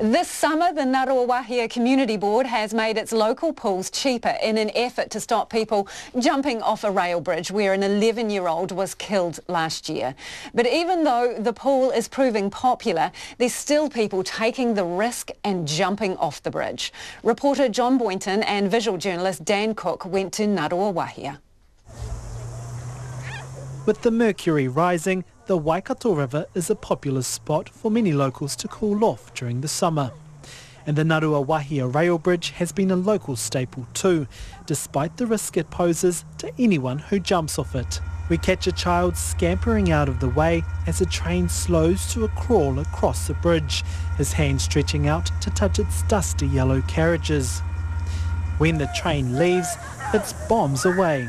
This summer, the Ngāruawāhia Community Board has made its local pools cheaper in an effort to stop people jumping off a rail bridge where an 11-year-old was killed last year. But even though the pool is proving popular, there's still people taking the risk and jumping off the bridge. Reporter John Boynton and visual journalist Dan Cook went to Ngāruawāhia. With the mercury rising, the Waikato River is a popular spot for many locals to cool off during the summer. And the Ngāruawāhia rail bridge has been a local staple too, despite the risk it poses to anyone who jumps off it. We catch a child scampering out of the way as a train slows to a crawl across the bridge, his hand stretching out to touch its dusty yellow carriages. When the train leaves, it bombs away.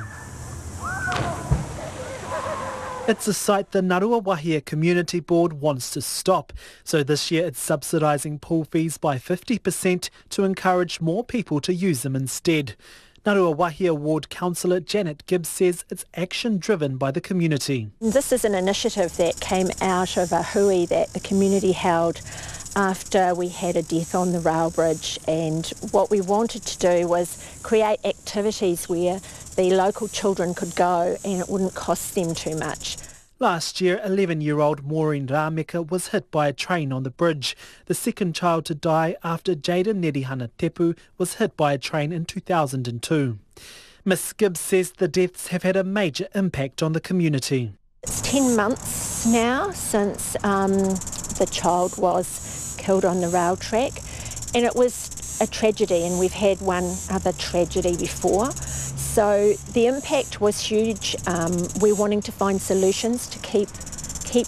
It's a site the Ngāruawāhia Community Board wants to stop, so this year it's subsidising pool fees by 50% to encourage more people to use them instead. Ngāruawāhia Ward Councillor Janet Gibbs says it's action driven by the community. This is an initiative that came out of a hui that the community held after we had a death on the rail bridge, and what we wanted to do was create activities where the local children could go and it wouldn't cost them too much. Last year, 11-year-old Maureen Rāmeka was hit by a train on the bridge, the second child to die after Jaden Nerihana Tepu was hit by a train in 2002. Ms Gibbs says the deaths have had a major impact on the community. It's 10 months now since the child was killed on the rail track, and it was a tragedy, and we've had one other tragedy before. So the impact was huge. We're wanting to find solutions to keep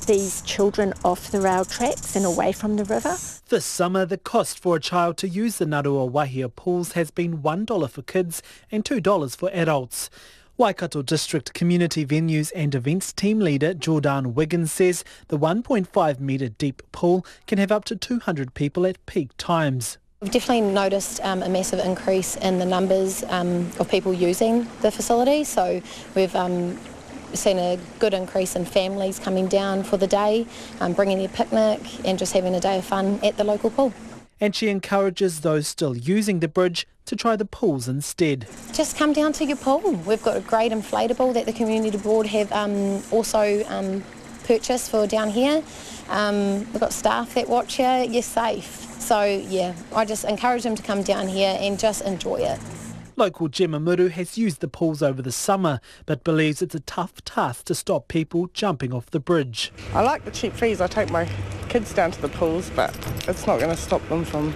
these children off the rail tracks and away from the river. This summer, the cost for a child to use the Ngāruawāhia pools has been $1 for kids and $2 for adults. Waikato District Community Venues and Events Team Leader Jordan Wiggins says the 1.5 metre deep pool can have up to 200 people at peak times. We've definitely noticed a massive increase in the numbers of people using the facility, so we've seen a good increase in families coming down for the day, bringing their picnic and just having a day of fun at the local pool. And she encourages those still using the bridge to try the pools instead. Just come down to your pool. We've got a great inflatable that the Community Board have also purchased for down here. We've got staff that watch here. You're safe. So yeah, I just encourage them to come down here and just enjoy it. Local Gemma Muru has used the pools over the summer, but believes it's a tough task to stop people jumping off the bridge. I like the cheap fees. I take my kids down to the pools, but it's not going to stop them from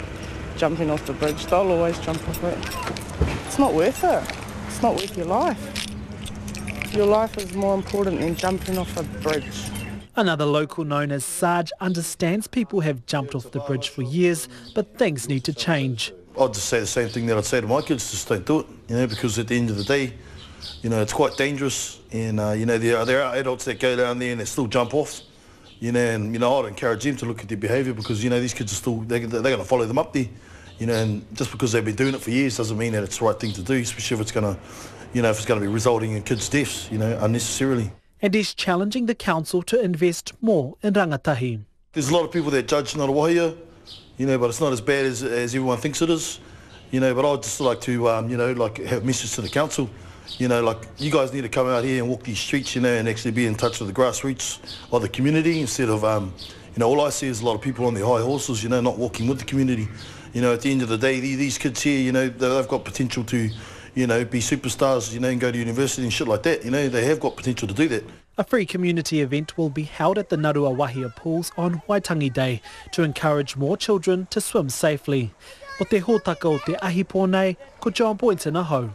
jumping off the bridge. They'll always jump off it. It's not worth it. It's not worth your life. Your life is more important than jumping off a bridge. Another local known as Sarge understands people have jumped off the bridge for years, but things need to change. I'd just say the same thing that I'd say to my kids, just don't do it, because at the end of the day, it's quite dangerous, and, there are adults that go down there and they still jump off, and, I'd encourage them to look at their behaviour because, these kids are still, they're going to follow them up there, and just because they've been doing it for years doesn't mean that it's the right thing to do, especially if it's going to, if it's going to be resulting in kids' deaths, unnecessarily. And he's challenging the council to invest more in rangatahi. There's a lot of people that judge Ngāruawāhia, but it's not as bad as everyone thinks it is, but I'd just like to, have a message to the council, you guys need to come out here and walk these streets, and actually be in touch with the grassroots of the community instead of, all I see is a lot of people on their high horses, not walking with the community. At the end of the day, these kids here, they've got potential to, be superstars, and go to university and shit like that. They have got potential to do that. A free community event will be held at the Ngāruawāhia pools on Waitangi Day to encourage more children to swim safely. O te hōtaka o te ahi pōnei, ko John Boynton ahau.